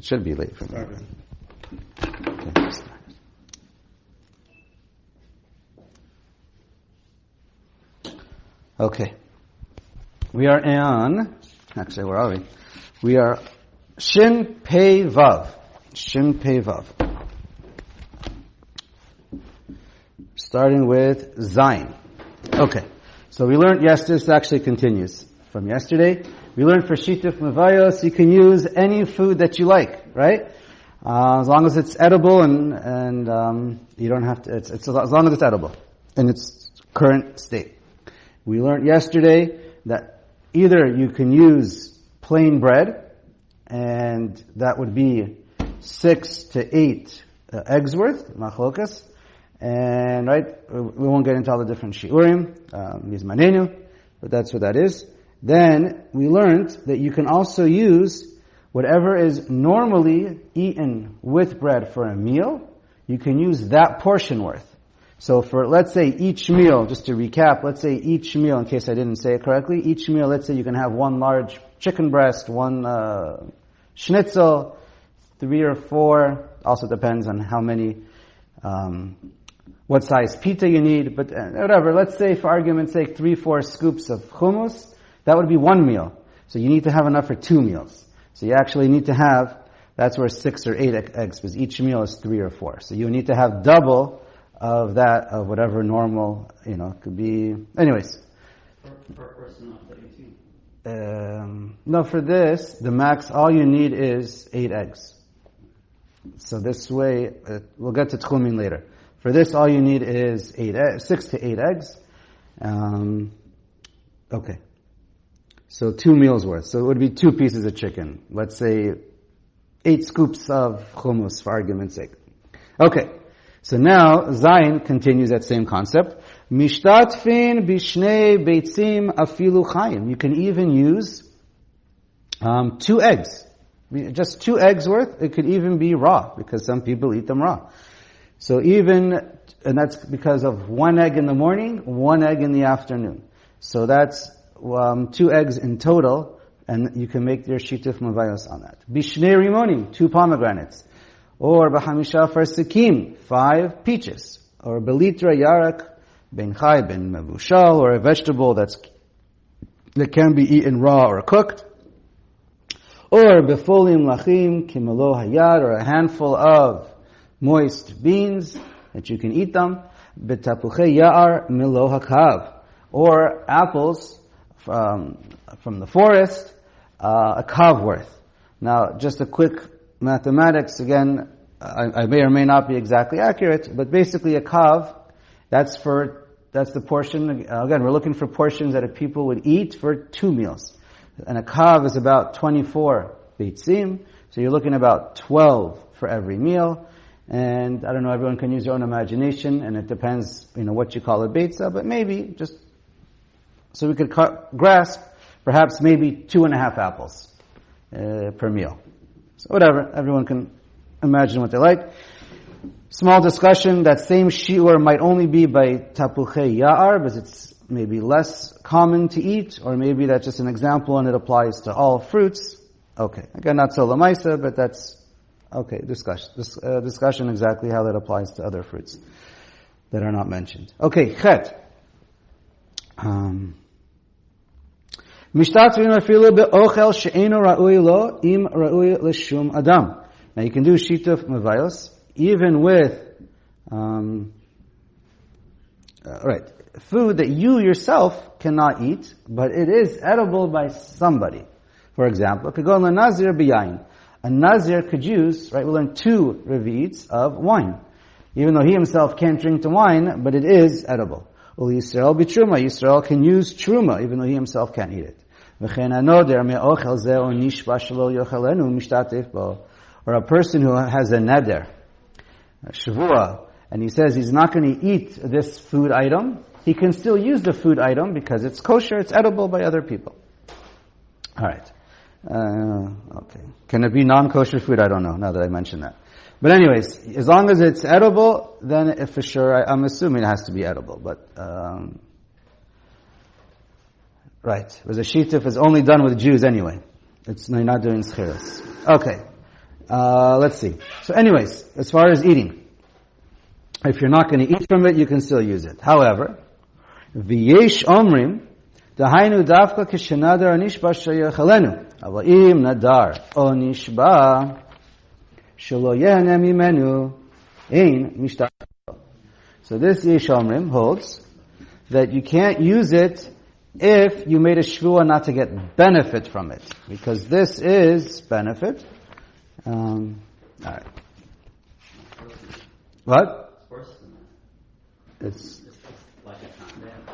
It should be late for me. Okay. We are on, actually, where are we? We are Shin Pei Vav. Shin Pei Vav. Starting with Zayin. Okay. So we learned yesterday, this actually continues from yesterday. We learned for Shitufei Mevo'os, you can use any food that you like, right? As long as it's edible and you don't have to, it's as long as it's edible in its current state. We learned yesterday that either you can use plain bread, and that would be 6 to 8 eggs worth, machlokas. And right, we won't get into all the different shiurim, mizmanenu, but that's what that is. Then we learned that you can also use whatever is normally eaten with bread for a meal, you can use that portion worth. So for, let's say, each meal, just to recap, let's say each meal, in case I didn't say it correctly, each meal, let's say you can have one large chicken breast, one schnitzel, 3 or 4, also depends on how many, what size pita you need, but whatever, let's say for argument's sake, 3-4 scoops of hummus, that would be one meal. So you need to have enough for 2 meals. So you actually need to have, that's where 6 or 8 eggs, because each meal is 3 or 4. So you need to have double of that, of whatever normal, could be, anyways. Per person of 32. No, for this, the max, all you need is 8 eggs. So this way, we'll get to tchumin later. For this, all you need is 6 to 8 eggs. Okay. So 2 meals worth. So it would be 2 pieces of chicken. Let's say 8 scoops of hummus, for argument's sake. Okay. So now, Zayin continues that same concept. Mishtatfin bishnei beitzim afilu chayim. You can even use 2 eggs. Just 2 eggs worth. It could even be raw, because some people eat them raw. So and that's because of 1 egg in the morning, 1 egg in the afternoon. So that's 2 eggs in total, and you can make your Shitufei Mevo'os on that. Bishnei rimonim, 2 pomegranates. Or b'hamisha farsikim, 5 peaches. Or belitra yarak, ben chai, ben mevushal, or a vegetable that can be eaten raw or cooked. Or befolim lachim, kimelo hayad, or a handful of moist beans that you can eat them. B'tapuchei ya'ar milo hakav. Or apples from the forest, a kav worth. Now, just a quick mathematics, again, I may or may not be exactly accurate, but basically a kav, that's the portion, again, we're looking for portions that people would eat for 2 meals. And a kav is about 24 beitzim, so you're looking about 12 for every meal. And I don't know, everyone can use their own imagination, and it depends, what you call a beitza, but maybe just, so we could grasp, perhaps maybe 2.5 apples per meal. So whatever, everyone can imagine what they like. Small discussion, that same shiur might only be by tapuchei ya'ar, because it's maybe less common to eat, or maybe that's just an example and it applies to all fruits. Okay, again, not so lamaisa, but that's, okay, discussion exactly how that applies to other fruits that are not mentioned. Okay, chet. Mishtatvin afilu be'ochel she'eno ra'ui lo im ra'ui l'shum adam. Now you can do Shitufei Mevo'os even with, food that you yourself cannot eat, but it is edible by somebody. For example, kagon l'nazir b'yayin. A nazir could use, we learn 2 revi'its of wine. Even though he himself can't drink the wine, but it is edible. Ul Yisrael b'truma. Yisrael can use truma, even though he himself can't eat it. Or a person who has a neder, a shavua, and he says he's not going to eat this food item, he can still use the food item because it's kosher, it's edible by other people. Alright. Okay. Can it be non-kosher food? I don't know, now that I mentioned that. But anyways, as long as it's edible, then for sure, I'm assuming it has to be edible. But, right. Because a shituf is only done with Jews anyway. You're not doing schiras. Okay. Let's see. So anyways, as far as eating, if you're not going to eat from it, you can still use it. However, v'yesh omrim, dahainu davka kishenadar anishba sheyachalenu, avaim nadar onishba shelo yehne mimenu ein mishtar. So this yesh omrim holds that you can't use it if you made a shvuah not to get benefit from it, because this is benefit. All right. What? It's worse than that. It's It's like a condemn.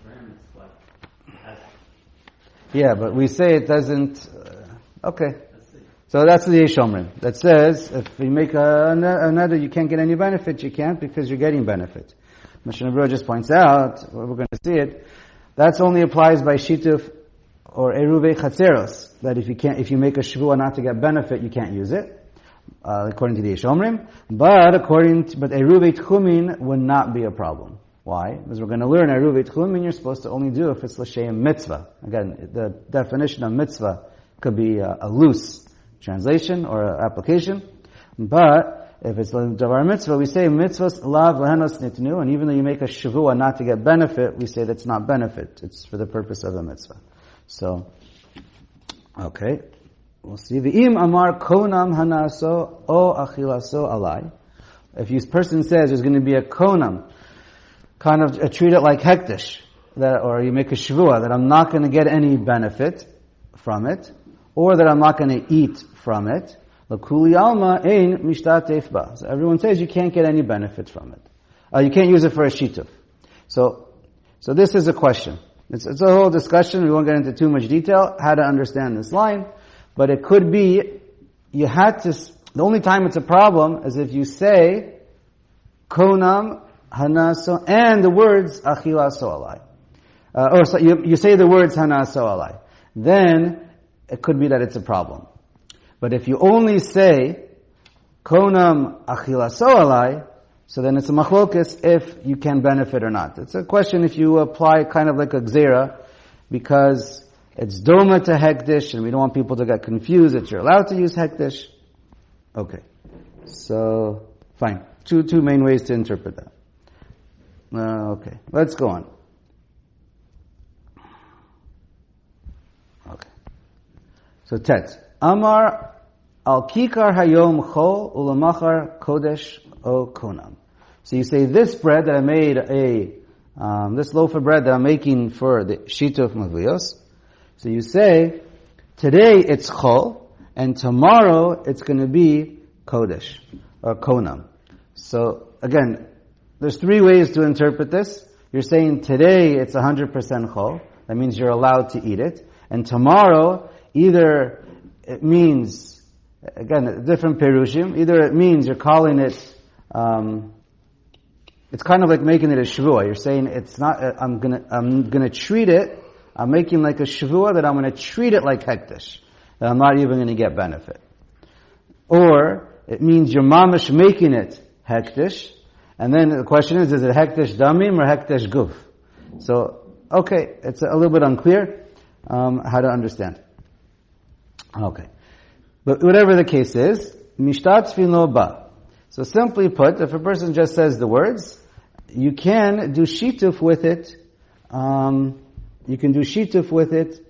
For him, it's like. yeah, but we say it doesn't. Okay, Let's see. so that's the yesh omrim that says if you make another, you can't get any benefit. You can't because you're getting benefit. Mishnah Berurah just points out, we're going to see it, that's only applies by Shituf or Eruvin Chatzeros, that if you make a Shvuah not to get benefit, you can't use it, according to the Yesh Omrim. But Eruvin Tchumin would not be a problem. Why? Because we're going to learn Eruvin Tchumin you're supposed to only do if it's L'Shem Mitzvah. Again, the definition of Mitzvah could be a loose translation or application, but if it's Davar Mitzvah, we say Mitzvahs Lav Lehenos Nitnu, and even though you make a Shavua not to get benefit, we say that's not benefit. It's for the purpose of the Mitzvah. So, okay. We'll see. V'im Amar Konam Hanaso O Achilaso Alai. If this person says there's going to be a Konam, kind of treat it like Hektish, or you make a Shavua, that I'm not going to get any benefit from it, or that I'm not going to eat from it, L'kuli alma ein mishtatef ba. So everyone says you can't get any benefit from it. You can't use it for a shituf. So this is a question. It's a whole discussion. We won't get into too much detail how to understand this line, but it could be you had to. The only time it's a problem is if you say konam hanaso and the words achila so alai, or so you say the words hanaso alai. Then it could be that it's a problem. But if you only say konam achilaso alai, so then it's a machlokas if you can benefit or not. It's a question if you apply kind of like a gzera, because it's doma to hektish, and we don't want people to get confused that you're allowed to use hektish. Okay, so fine. Two main ways to interpret that. Okay, let's go on. Okay, so tet. Amar al kikar hayom chol ulamachar kodesh o konam. So you say this bread that I made this loaf of bread that I'm making for the shituf Mevo'os. So you say today it's chol and tomorrow it's going to be kodesh or konam. So again, there's three ways to interpret this. You're saying today it's 100% chol. That means you're allowed to eat it, and tomorrow either it means, again, different perushim. Either it means you're calling it, it's kind of like making it a shvuah. You're saying it's not, I'm gonna treat it, I'm making like a shvuah that I'm gonna treat it like hektish, that I'm not even gonna get benefit. Or, it means you're mamish making it hektish, and then the question is it hektish damim or hektish guf? So, okay, it's a little bit unclear, how to understand. Okay. But whatever the case is, mishtat tfilo ba. So simply put, if a person just says the words, you can do shituf with it. You can do shituf with it,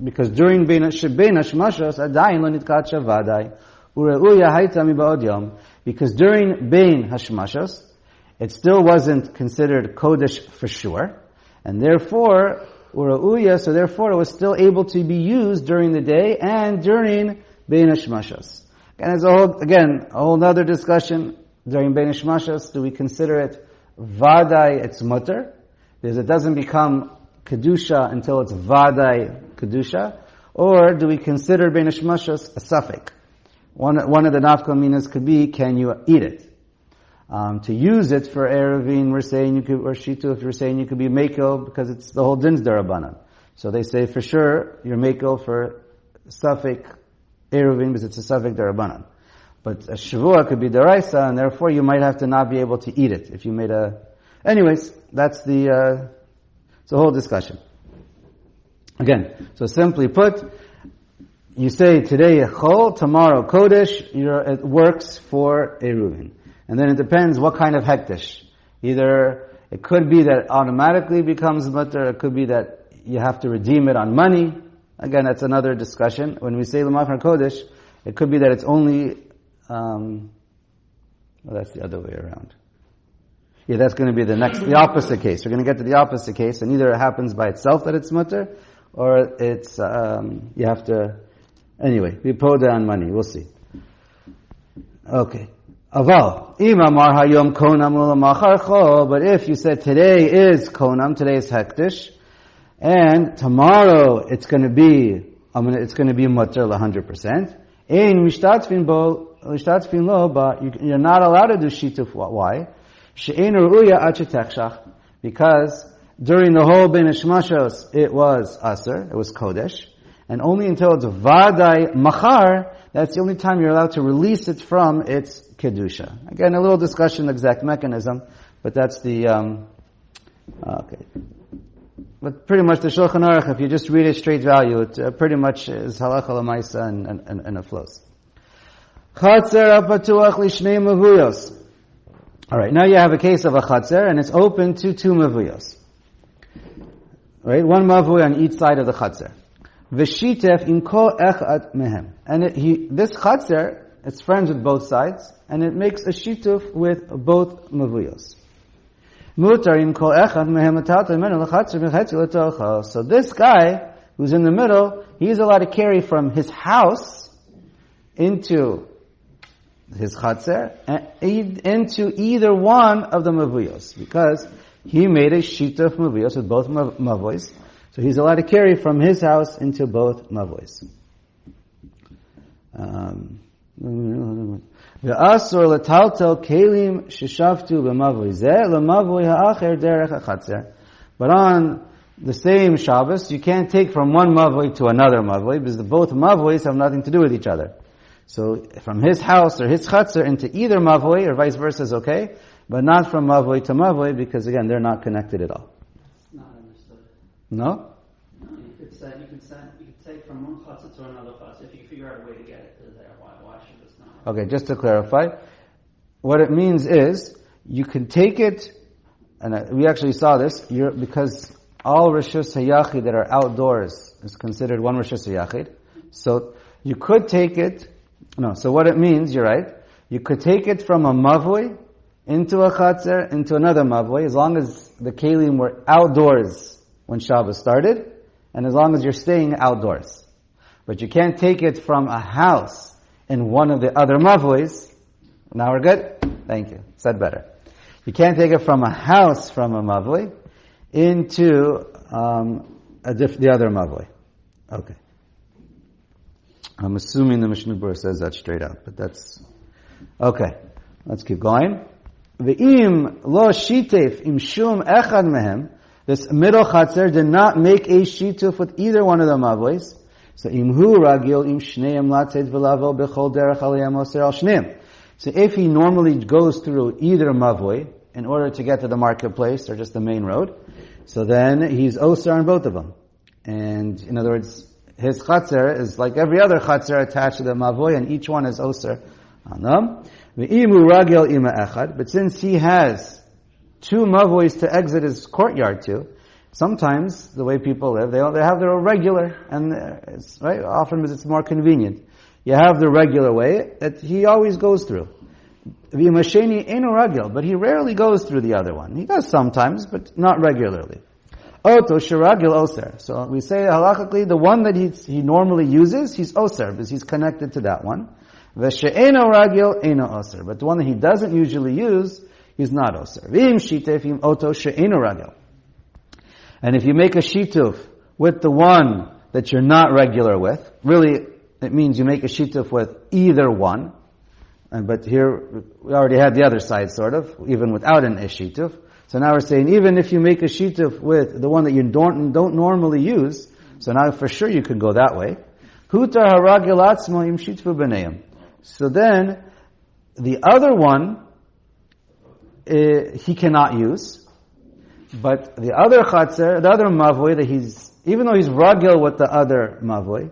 because during bein hashmashos adayin lo nitkat shavadai ureuya hayta mibaod yom. Because during bein hashmashos, it still wasn't considered kodesh for sure, and therefore so therefore it was still able to be used during the day and during Bein Hashmashos. And it's a whole other discussion during Bein Hashmashos. Do we consider it Vadai, it's mutter? Because it doesn't become Kedusha until it's Vadai Kedusha. Or do we consider Bein Hashmashos a suffix? One of the nafka minas could be, can you eat it? To use it for Eruvin, we're saying you could, or Shituf, we're saying you could be Mekel because it's the whole din's darabanan. So they say for sure you're Mekel for suffix Eruvin because it's a suffix darabanan. But a Shavua could be deraisa, and therefore you might have to not be able to eat it if you made a. Anyways, that's it's a whole discussion. Again, so simply put, you say today Chol, tomorrow Kodesh, it works for Eruvin. And then it depends what kind of hektish. Either it could be that it automatically becomes mutter, it could be that you have to redeem it on money. Again, that's another discussion. When we say L'machar Kodesh, it could be that it's only, that's the other way around. Yeah, that's going to be the opposite case. We're going to get to the opposite case, and either it happens by itself that it's mutter, or it's, you have to, anyway, we put it on money. We'll see. Okay. Aval, imamar hayom konam u'lamachar chol, but if you said today is konam, today is hektish, and tomorrow it's going to be mutter 100%, ein mishtatfin lo, but you're not allowed to do shituf. Why? She'ein ru'uya ad shetechshach, because during the whole ben hashmashos it was aser, it was kodesh, and only until it's vadai machar, that's the only time you're allowed to release it from its kedusha. Again, a little discussion, exact mechanism, but that's the okay. But pretty much the Shulchan Aruch, if you just read it straight value, it pretty much is halacha l'maisa and it flows. Chatzer apatuach lishnei mevo'os. All right, now you have a case of a chatzer, and it's open to 2 mevo'os. Right, 1 mevo'os on each side of the chatzer. V'shitef in kol echad mehem. And this chatzer, it's friends with both sides, and it makes a shituf with both mevo'os. Mutar im kol echad mehem atata menu l'chatzer v'chetzi l'tocha. So this guy, who's in the middle, he's allowed to carry from his house into his chatzer, into either one of the mevo'os, because he made a shituf mevo'os with both mevo'os. So he's allowed to carry from his house into both mevo'os. Ve'asur letaltel kelim sheshaftu b'mavoi zeh l'mavoi ha'acher derech ha'chatzer. But on the same Shabbos, you can't take from one mavoi to another mavoi, because both mavois have nothing to do with each other. So from his house or his chatzar into either mavoi or vice versa is okay, but not from mavoi to mavoi, because again, they're not connected at all. It's not understood. No? No, you could take from one chatzar to another chatzar if you figure out a way to get it to there. Why should this not? Okay, just to clarify, what it means is you can take it, and we actually saw this, because all rishus hayachid that are outdoors is considered one rishus hayachid. So you could take it. No, so what it means, you're right, you could take it from a mavoi into a chatzer, into another mavoi, as long as the kelim were outdoors when Shabbos started, and as long as you're staying outdoors. But you can't take it from a house in one of the other mavois. Now we're good? Thank you. Said better. You can't take it from a house from a mavoi into the other mavoi. Okay. I'm assuming the Mishnah Berurah says that straight out, but that's okay. Let's keep going. Ve'im lo shitef im shum echad mehem. This middle chatzer did not make a shituf with either one of the mavois. So imhu ragil im shneim latzed v'lavo bechol derech aliyam oser al shneim. So if he normally goes through either mavoi in order to get to the marketplace or just the main road, so then he's oser on both of them. And in other words, his chatzer is like every other chatzer attached to the mavoi, and each one is oser on them. Ve'imu ragil ima echad. But since he has 2 mavois to exit his courtyard to, sometimes the way people live, they have their regular, and it's right. Often it's more convenient. You have the regular way that he always goes through. V'imasheni enu ragil, but he rarely goes through the other one. He does sometimes, but not regularly. Oto shiragil oser. So we say halachically, the one that he normally uses, he's oser, because he's connected to that one. V'she'eno ragil eno oser. But the one that he doesn't usually use, he's not oser. V'im shitef im oto she'eno ragil. And if you make a shituf with the one that you're not regular with, really, it means you make a shituf with either one. But here, we already had the other side, sort of, even without an shituf. So now we're saying, even if you make a shituf with the one that you don't normally use, so now for sure you could go that way. Hutar haragil atzmo im shitfu b'neim. So then, the other one, he cannot use. But the other chatzer, the other mavoi that even though he's ragil with the other mavoi,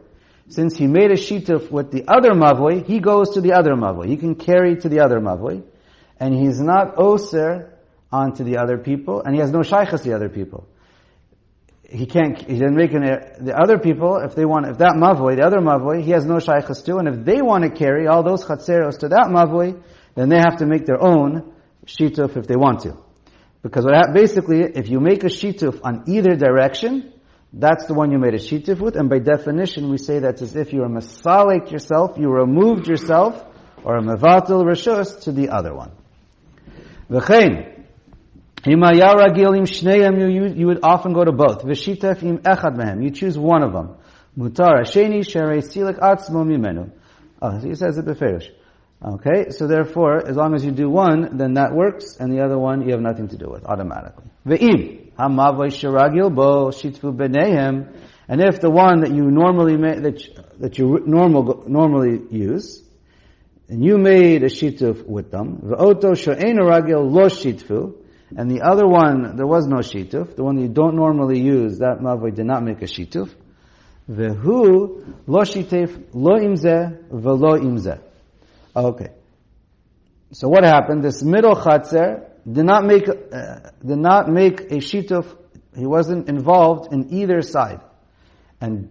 since he made a shituf with the other mavoi, he goes to the other mavoi. He can carry to the other mavoi, and he's not oser onto the other people, and he has no shaychus to the other people. He didn't make the other people, if that mavoi, the other mavoi, he has no shaychus to, and if they want to carry all those chatzeros to that mavoi, then they have to make their own shituf if they want to. Because basically, if you make a shituf on either direction, that's the one you made a shituf with, and by definition we say that's as if you were masalik yourself, you removed yourself, or a mevatel reshus to the other one. V'chein, you would often go to both. V'shitef im echad mehem. You choose one of them. Mutar hasheni sherei silik atzmo mimenu. Oh, he says it beferish. Okay, so therefore, as long as you do one, then that works, and the other one you have nothing to do with, automatically. Ve'im hamavoy sheragil bo shitfu b'neihem. And if the one that you normally normally use, and you made a shituf with them, ve'oto she'ein ragil lo shitfu, and the other one, there was no shituf. The one that you don't normally use, that mavoi did not make a shituf. Vehu lo shitef lo imzeh velo imzeh. Okay. So what happened? This middle chatzer did not make a shituf. He wasn't involved in either side, and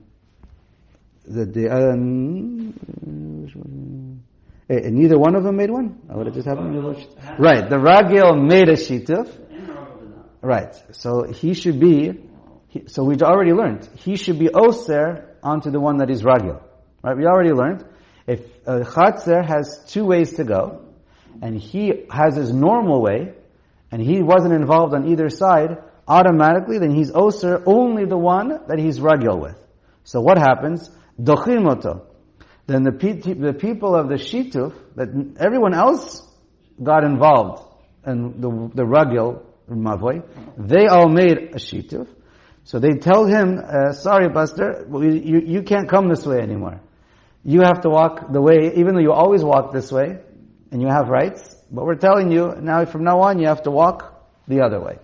and neither one of them made one? Oh, what just happened? Right, the Ragil made a shituf. Right, so he should be, so we already learned, he should be oser onto the one that is Ragil. Right, we already learned, if a Chatzer has two ways to go, and he has his normal way, and he wasn't involved on either side, automatically then he's oser only the one that he's Ragil with. So what happens? Dochim oto. Then the people of the shituf, that everyone else got involved in the ragil mavoi, they all made a shituf. So they tell him, sorry Buster, you can't come this way anymore. You have to walk the way, even though you always walk this way, and you have rights, but we're telling you, from now on, you have to walk the other way.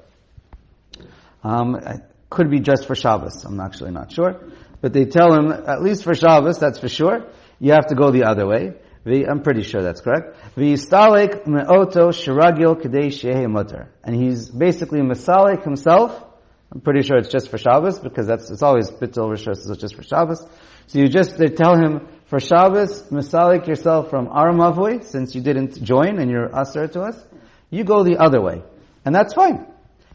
It could be just for Shabbos, I'm actually not sure. But they tell him, at least for Shabbos, that's for sure, you have to go the other way. I'm pretty sure that's correct. V'yistalek me'oto shiragil kadei shehe mutar. And he's basically masalik himself. I'm pretty sure it's just for Shabbos, because it's always bittul rishos, it's just for Shabbos. So they tell him, for Shabbos, masalik yourself from our mavoi, since you didn't join and you're asar to us, you go the other way. And that's fine.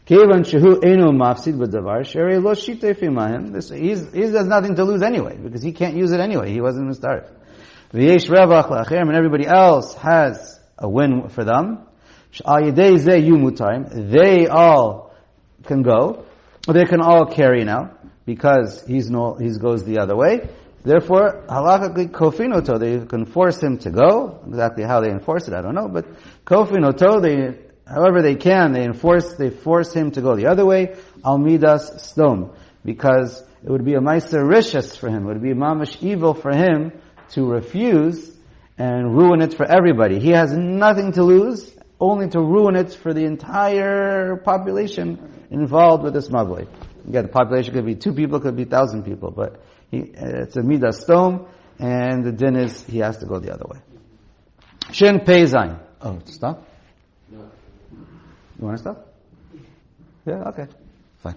Kevan shehu eno mafsid b'davar sherei lo shitef imahim. He has nothing to lose anyway, because he can't use it anyway. He wasn't mistarif. V'yesh revach la'achem, and everybody else has a win for them. Sh'al yedei zeh yumutayim. They all can go. They can all carry now, because he goes the other way. Therefore, halachically kofinoto, they can force him to go. Exactly how they enforce it, I don't know, but kofinoto, however they can, they force him to go the other way. Almidas stom, because it would be a meiser rishus for him. It would be mamish evil for him to refuse and ruin it for everybody. He has nothing to lose, only to ruin it for the entire population involved with this mavoi. Again, the population could be 2 people, could be 1,000 people, but it's a midas stom, and the din is he has to go the other way. Shin pei zayin. Oh, stop. You want to stop? Yeah, okay. Fine.